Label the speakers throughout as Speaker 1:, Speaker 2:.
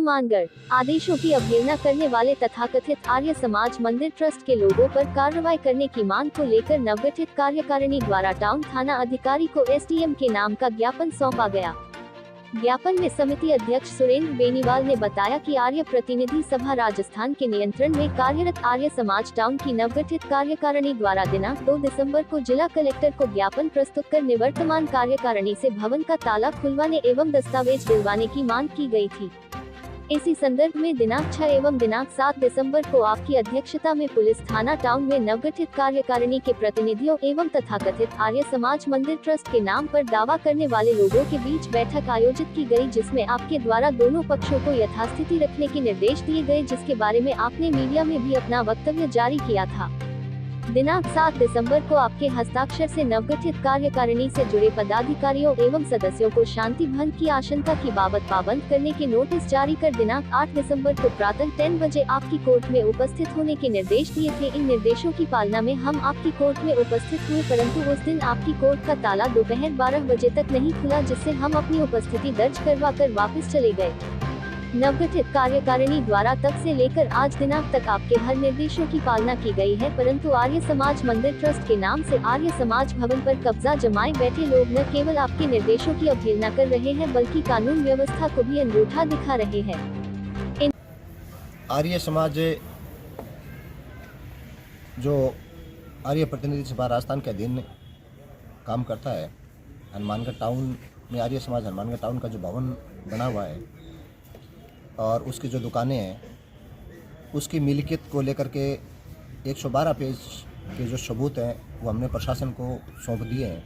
Speaker 1: हनुमानगढ़ आदेशों की अवहेलना करने वाले तथाकथित आर्य समाज मंदिर ट्रस्ट के लोगों पर कार्रवाई करने की मांग को लेकर नवगठित कार्यकारिणी द्वारा टाउन थाना अधिकारी को एसडीएम के नाम का ज्ञापन सौंपा गया। ज्ञापन में समिति अध्यक्ष सुरेंद्र बेनीवाल ने बताया कि आर्य प्रतिनिधि सभा राजस्थान के नियंत्रण में कार्यरत आर्य समाज टाउन की नवगठित कार्यकारिणी द्वारा दिनांक 2 दिसंबर को जिला कलेक्टर को ज्ञापन प्रस्तुत कर निवर्तमान कार्यकारिणी से भवन का ताला खुलवाने एवं दस्तावेज दिलवाने की मांग की गई थी। इसी संदर्भ में दिनांक 6 एवं दिनांक 7 दिसंबर को आपकी अध्यक्षता में पुलिस थाना टाउन में नवगठित कार्यकारिणी के प्रतिनिधियों एवं तथाकथित आर्य समाज मंदिर ट्रस्ट के नाम पर दावा करने वाले लोगों के बीच बैठक आयोजित की गई, जिसमें आपके द्वारा दोनों पक्षों को यथास्थिति रखने के निर्देश दिए गए, जिसके बारे में आपने मीडिया में भी अपना वक्तव्य जारी किया था। दिनांक 7 दिसंबर को आपके हस्ताक्षर से नवगठित कार्यकारिणी से जुड़े पदाधिकारियों एवं सदस्यों को शांति भंग की आशंका की बाबत पाबंद करने के नोटिस जारी कर दिनांक 8 दिसंबर को प्रातः 10 बजे आपकी कोर्ट में उपस्थित होने के निर्देश दिए थे। इन निर्देशों की पालना में हम आपकी कोर्ट में उपस्थित हुए, परंतु उस दिन आपकी कोर्ट का ताला दोपहर 12 बजे तक नहीं खुला, जिससे हम अपनी उपस्थिति दर्ज करवा कर वापस चले गए। नवगठित कार्यकारिणी द्वारा तब से लेकर आज दिनांक तक आपके हर निर्देशों की पालना की गई है, परंतु आर्य समाज मंदिर ट्रस्ट के नाम से आर्य समाज भवन पर कब्जा जमाए बैठे लोग न केवल आपके निर्देशों की अवहेलना कर रहे हैं, बल्कि कानून व्यवस्था को भी अनूठा दिखा रहे हैं।
Speaker 2: आर्य समाज जो आर्य प्रतिनिधि सभा राजस्थान के अधीन काम करता है, हनुमानगढ़ टाउन में आर्य समाज हनुमानगढ़ टाउन का जो भवन बना हुआ है और उसकी जो दुकानें हैं, उसकी मिल्कियत को लेकर के 112 पेज के जो सबूत हैं वो हमने प्रशासन को सौंप दिए हैं,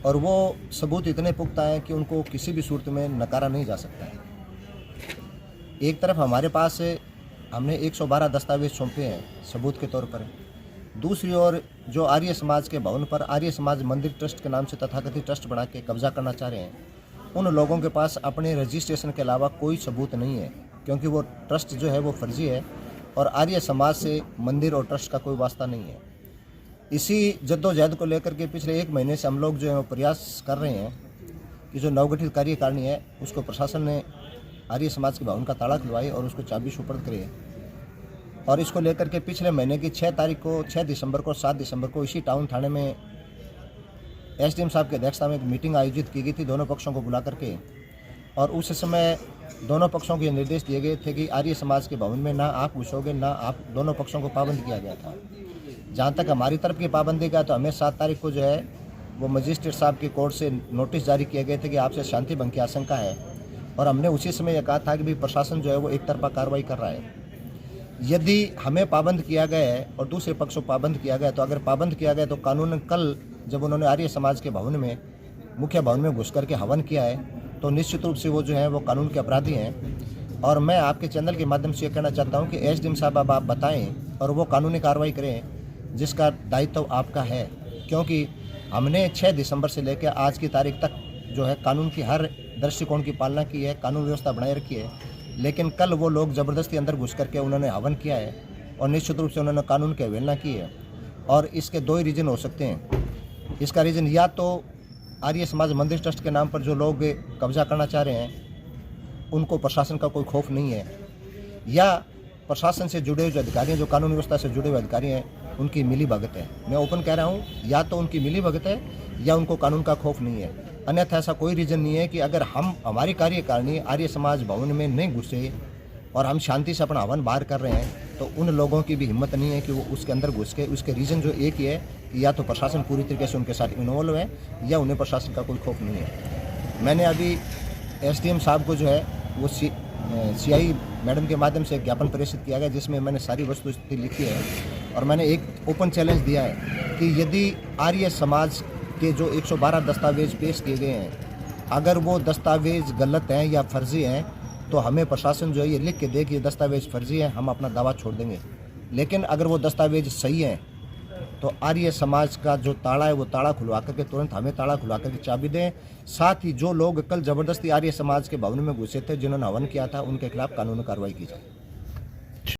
Speaker 2: और वो सबूत इतने पुख्ता हैं कि उनको किसी भी सूरत में नकारा नहीं जा सकता है। एक तरफ हमारे पास हमने 112 दस्तावेज सौंपे हैं सबूत के तौर पर, दूसरी ओर जो आर्य समाज के भवन पर आर्य समाज मंदिर ट्रस्ट के नाम से तथाकथित ट्रस्ट बना के कब्जा करना चाह रहे हैं, उन लोगों के पास अपने रजिस्ट्रेशन के अलावा कोई सबूत नहीं है, क्योंकि वो ट्रस्ट जो है वो फर्जी है और आर्य समाज से मंदिर और ट्रस्ट का कोई वास्ता नहीं है। इसी जद्दोजहद को लेकर के पिछले 1 महीने से हम लोग जो है वो प्रयास कर रहे हैं कि जो नवगठित कार्यकारिणी है उसको प्रशासन ने आर्य समाज के भवन का ताला खुलवाई और उसको चाबी सुपुर्द करे, और इसको लेकर के पिछले महीने की 6 तारीख को, 6 दिसंबर को, 7 दिसंबर को इसी टाउन थाने में एसडीएम साहब की अध्यक्षता में एक मीटिंग आयोजित की गई थी दोनों पक्षों को बुला करके, और उस समय दोनों पक्षों को ये निर्देश दिए गए थे कि आर्य समाज के भवन में ना आप घुसोगे ना आप, दोनों पक्षों को पाबंद किया गया था। जहाँ तक हमारी तरफ की पाबंदी का, तो हमें 7 तारीख को जो है वो मजिस्ट्रेट साहब की कोर्ट से नोटिस जारी किए गए थे कि आपसे शांति भंग की आशंका है, और हमने उसी समय यह कहा था कि भाई प्रशासन जो है वो एक तरफा कार्रवाई कर रहा है। यदि हमें पाबंद किया गया है और दूसरे पक्ष को पाबंद किया गया, तो अगर पाबंद किया गया तो कानूनन कल जब उन्होंने आर्य समाज के भवन में, मुख्य भवन में घुस करके हवन किया है, तो निश्चित रूप से वो जो है वो कानून के अपराधी हैं। और मैं आपके चैनल के माध्यम से ये कहना चाहता हूँ कि एसडीएम साहब अब आप बताएं और वो कानूनी कार्रवाई करें जिसका दायित्व आपका है, क्योंकि हमने 6 दिसंबर से लेकर आज की तारीख तक जो है कानून की हर दृष्टिकोण की पालना की है, कानून व्यवस्था बनाए रखी है, लेकिन कल वो लोग ज़बरदस्ती अंदर घुस करके उन्होंने हवन किया है और निश्चित रूप से उन्होंने कानून की अवहेलना की है। और इसके 2 ही रीज़न हो सकते हैं। इसका रीज़न या तो आर्य समाज मंदिर ट्रस्ट के नाम पर जो लोग कब्जा करना चाह रहे हैं उनको प्रशासन का कोई खौफ नहीं है, या प्रशासन से जुड़े हुए जो अधिकारी हैं, जो कानून व्यवस्था से जुड़े हुए अधिकारी हैं, उनकी मिली भगत है। मैं ओपन कह रहा हूँ, या तो उनकी मिली भगत है या उनको कानून का खौफ नहीं है। अन्यथा ऐसा कोई रीज़न नहीं है कि अगर हम हमारी कार्यकारिणी आर्य समाज भवन में नहीं घुसे और हम शांति से अपना हवन बाहर कर रहे हैं, तो उन लोगों की भी हिम्मत नहीं है कि वो उसके अंदर घुस के। उसके रीज़न जो एक ही है कि या तो प्रशासन पूरी तरीके से उनके साथ इन्वॉल्व है या उन्हें प्रशासन का कोई खौफ नहीं है। मैंने अभी एसडीएम साहब को जो है वो सीआई मैडम के माध्यम से एक ज्ञापन प्रेषित किया गया, जिसमें मैंने सारी वस्तुस्थिति लिखी है, और मैंने एक ओपन चैलेंज दिया है कि यदि आर्य समाज के जो 112 दस्तावेज पेश किए गए हैं, अगर वो दस्तावेज गलत हैं या फर्जी हैं, तो हमें प्रशासन जो है ये लिख के दे कि ये दस्तावेज फर्जी हैं, हम अपना दावा छोड़ देंगे। लेकिन अगर वो दस्तावेज सही हैं तो आर्य समाज का जो ताला है वो ताला खुलवा करके तुरंत हमें ताला खुलवा करके चाबी दें। साथ ही जो लोग कल ज़बरदस्ती आर्य समाज के भवन में घुसे थे, जिन्होंने हवन किया था, उनके खिलाफ कानूनी कार्रवाई की जाए।